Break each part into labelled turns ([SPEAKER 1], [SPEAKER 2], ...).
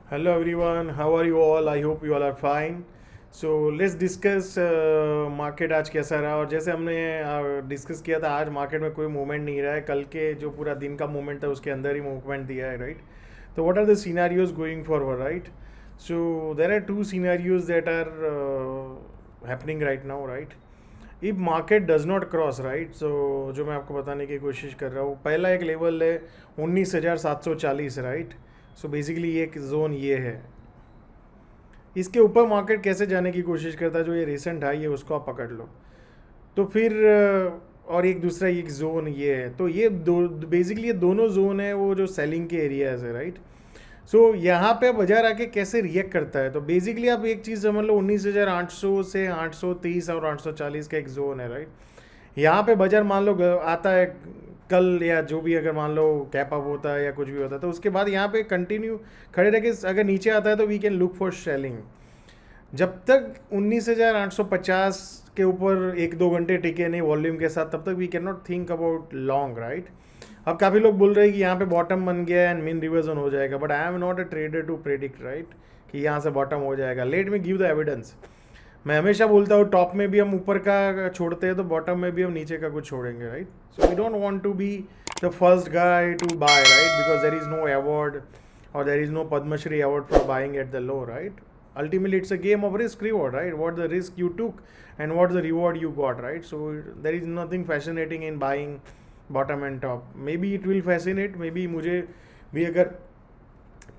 [SPEAKER 1] Hello everyone, how are you all? I hope you all are fine. So let's discuss market आज कैसा रहा। और जैसे हमने डिस्कस किया था, आज मार्केट में कोई मूवमेंट नहीं रहा है। कल के जो पूरा दिन का मूवमेंट था उसके अंदर ही मूवमेंट दिया है, राइट। तो what are the scenarios going forward, right. So there are two scenarios that are happening right now, right. If market does not cross, right, so जो मैं आपको बताने की कोशिश कर रहा हूँ, पहला एक लेवल है 19,740, राइट। सो बेसिकली ये एक जोन ये है। इसके ऊपर मार्केट कैसे जाने की कोशिश करता है, जो ये रिसेंट हाई है उसको आप पकड़ लो। तो फिर और एक दूसरा एक जोन ये है। तो ये दो बेसिकली ये दोनों जोन है वो जो सेलिंग के एरियाज है, राइट। सो यहाँ पे बाजार आके कैसे रिएक्ट करता है, तो बेसिकली आप एक चीज़ समझ लो, 19,800 से 830 और 840 का एक जोन है, राइट। यहाँ पे बाजार मान लो आता है कल या जो भी, अगर मान लो कैप अप होता है या कुछ भी होता है, तो उसके बाद यहाँ पे कंटिन्यू खड़े रह के अगर नीचे आता है तो we can look for selling. जब तक 19,850 के ऊपर एक दो घंटे टिके नहीं वॉल्यूम के साथ, तब तक we can not think about long, right. अब काफ़ी लोग बोल रहे हैं कि यहाँ पे बॉटम बन गया एंड मीन रिवर्जन हो जाएगा, but I am not a trader to predict, right, कि यहाँ से बॉटम हो जाएगा। Let me give the evidence. मैं हमेशा बोलता हूँ टॉप में भी हम ऊपर का छोड़ते हैं तो बॉटम में भी हम नीचे का कुछ छोड़ेंगे, right. So we don't want to be the first guy to buy, right, because there is no award or there is no Padma Shri award for buying at the low, right? Ultimately, it's a game of risk reward, right? What the risk you took and what the reward you got, right? So there is nothing fascinating in buying bottom and top. Maybe it will fascinate, maybe मुझे भी अगर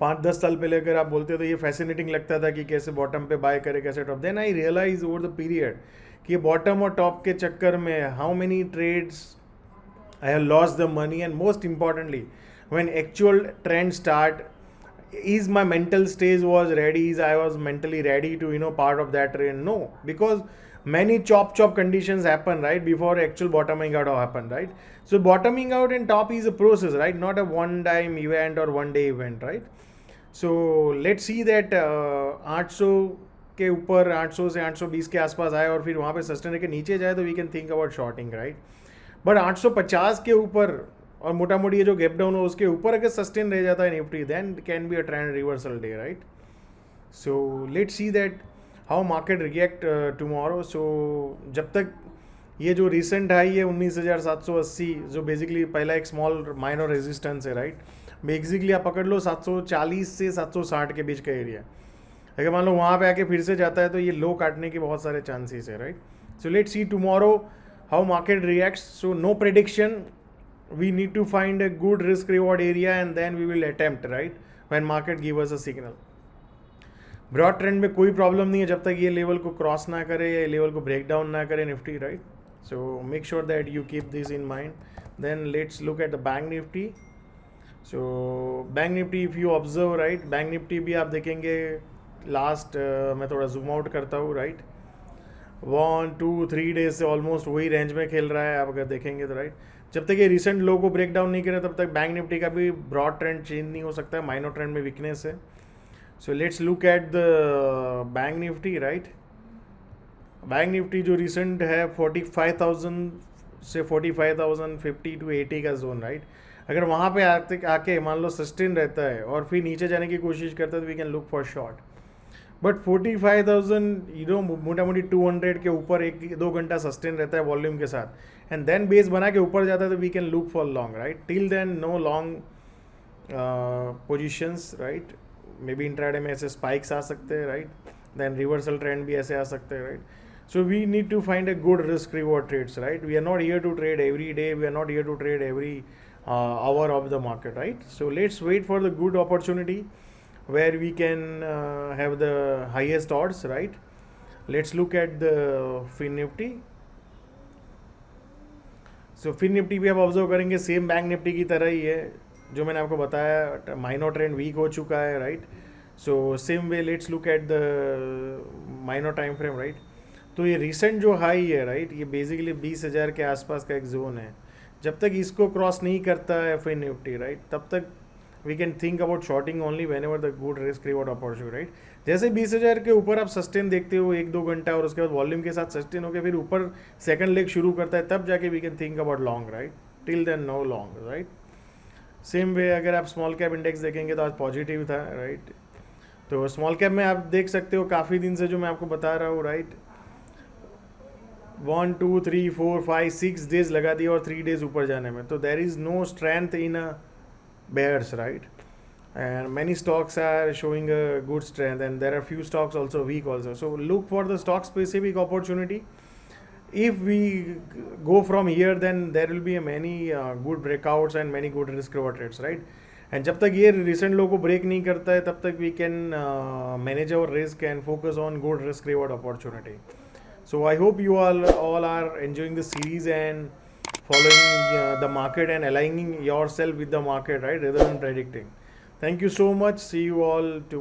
[SPEAKER 1] 5-10 साल पहले अगर आप बोलते तो ये फैसिनेटिंग लगता था कि कैसे बॉटम पे बाय करे कैसे top. Then I realise over the period कि बॉटम और टॉप के चक्कर में how many trades I have lost the money, and most importantly, when actual trend start, is my mental stage was ready? Is I was mentally ready to part of that trend? No, because many chop conditions happen right before actual bottoming out happen, right. So bottoming out and top is a process, right, not a one time event or one day event, right. So let's see that 800 के ऊपर 800 से 820 के आसपास आए और फिर वहाँ पे सस्टेन के नीचे जाए तो we can think about shorting, right. But 850 के ऊपर और मोटा मोटी ये जो गैप डाउन हो उसके ऊपर अगर सस्टेन रह जाता है Nifty, then can be a trend reversal day, right. So let's see that how market react tomorrow. So जब तक ये जो रिसेंट हाई है 19,780, जो बेसिकली पहला एक स्मॉल माइनर रेजिस्टेंस है, राइट। बेसिकली आप पकड़ लो 740 से 760 के बीच का एरिया। अगर मान लो वहाँ पे आके फिर से जाता है तो ये लो काटने के बहुत सारे चांसेस है, right. So let's see tomorrow how market reacts. So no prediction, we need to find a good risk reward area and then we will attempt, right, when market give us a signal. Broad trend में कोई problem नहीं है जब तक ये level को cross ना करे या लेवल को ब्रेक डाउन ना करे Nifty, right. So make sure that you keep this in mind. Then let's look at the bank Nifty. So bank Nifty if you observe, right, bank Nifty भी आप देखेंगे लास्ट मैं थोड़ा जूम आउट करता हूँ, राइट, 1-2-3 डेज से ऑलमोस्ट वही रेंज में खेल रहा है आप अगर देखेंगे तो, राइट। जब तक ये रिसेंट लो को ब्रेक डाउन नहीं करे तब तक बैंक निफ्टी का भी ब्रॉड ट्रेंड चेंज नहीं हो सकता है, माइनर ट्रेंड में वीकनेस है। So let's look at the bank Nifty, right. Bank Nifty जो रिसेंट है 45,000 से 45,050 to 80 का जोन, राइट। अगर वहाँ पे आके मान लो सस्टेन रहता है और फिर नीचे जाने की कोशिश करता है तो we can look for short. But 45,000 मोटा मोटी 200 के ऊपर एक दो घंटा सस्टेन रहता है वॉल्यूम के साथ एंड देन बेस बना के ऊपर जाता है तो we can look for long, right. Till then no long positions, right. Maybe intraday में ऐसे स्पाइक्स आ सकते हैं, राइट। देन रिवर्सल ट्रेंड भी ऐसे आ सकते हैं, right. So we need to find a good risk reward trades, right. We are not here to trade every day, we are not here to trade every hour of the market, right. So let's wait for the good opportunity where we can have the highest odds, right. Let's look at the fin nifty. So fin nifty भी आप observe करेंगे same bank Nifty की तरह ही है जो मैंने आपको बताया, माइनर ट्रेंड वीक हो चुका है, right. So same way let's look at the minor time frame, right. तो ये रिसेंट जो हाई है, राइट, ये बेसिकली 20,000 के आसपास का एक जोन है। जब तक इसको क्रॉस नहीं करता है फिन निफ्टी, राइट, तब तक we can think about shorting only whenever the good risk reward opportunity, right. जैसे 20,000 के ऊपर आप सस्टेन देखते हो एक दो घंटा और उसके बाद वॉल्यूम के साथ सस्टेन होकर फिर ऊपर सेकंड लेग शुरू करता है, तब जाके we can think about long, right. Till then no long, right. Same way अगर आप स्मॉल कैप इंडेक्स देखेंगे तो आज पॉजिटिव था, राइट। तो स्मॉल कैप में आप देख सकते हो काफ़ी दिन से जो मैं आपको बता रहा हूँ, राइट, 1 2 3 4 5 6 डेज लगा दिया और 3 डेज ऊपर जाने में, तो there is no strength in a bears, right? And many stocks are showing a good strength, and there are few stocks also weak also. So look for the stock specific opportunity. If we go from here, then there will be a many good breakouts and many good risk reward trades, right? And जब तक ये recent low को break नहीं करता है तब तक we can manage our risk and focus on good risk reward opportunity. So I hope you all are enjoying this series and following the market and aligning yourself with the market, right, rather than predicting. Thank you so much. See you all tomorrow.